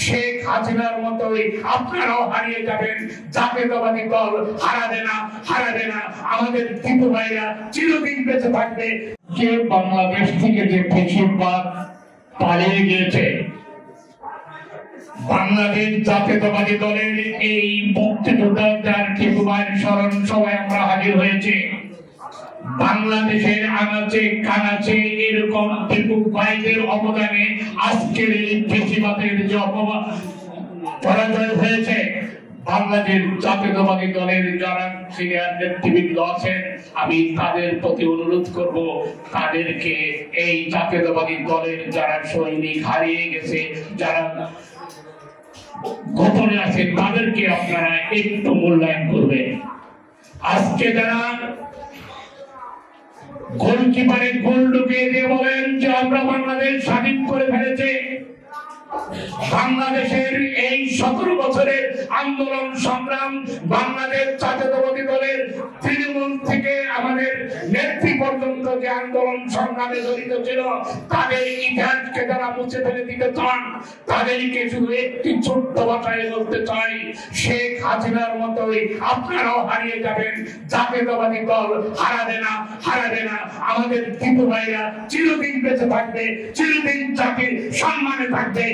শেখ হাসিনার মতোই আপনারাও হারিয়ে যাবেন। জাতীয়তাবাদী দল হারাবে না। আমাদের টিপু ভাইরা চিরদিন বেঁচে থাকবে। যে বাংলাদেশ থেকে যে ফ্যাসিবাদ পালিয়ে গিয়েছে, বাংলাদেশ জাতীয়তাবাদী দলের এই মুক্তিযোদ্ধার টিপু ভাইয়ের স্মরণ সভায় আমরা হাজির হয়েছি। বাংলাদেশের আনাচে কানাচে এরকম টিপু ভাইদের অবদানে আজকের এই ফ্যাসিবাদের যে পরাজয় হয়েছে, বাংলাদেশ জাতীয়তাবাদী দলের যারা সিনিয়র নেতৃবৃন্দ আছেন, আমি তাদের প্রতি অনুরোধ করব, তাদেরকে এই জাতীয়তাবাদী দলের যারা সৈনিক হারিয়ে গেছে, যারা গোপনে আছে, তাদেরকে আপনারা একটু মূল্যায়ন করবেন। আজকে যারা গোলকিপারে গোল ঢুকিয়ে দিয়ে বলেন যে আমরা বাংলাদেশ স্বাধীন করে ফেলেছে, বাংলাদেশের এই 17 বছরের আন্দোলন সংগ্রাম, বাংলাদেশ জাতীয়তাবাদী দলের তৃণমূল থেকে আমাদের নেত্রী পর্যন্ত যে আন্দোলন সংগ্রামে জড়িত ছিল, তাদের ইতিহাসকে যারা মুছে ফেলে দিতে চান, তাদেরকে শুধু একটি ছোট্ট ভাষায় বলতে চাই, শেখ হাসিনার মতোই আপনারাও হারিয়ে যাবেন। জাতীয়তাবাদী দল হারাবে না। আমাদের টিপু ভাইরা চিরদিন বেঁচে থাকবে, চিরদিন জাতির সম্মানে থাকবে।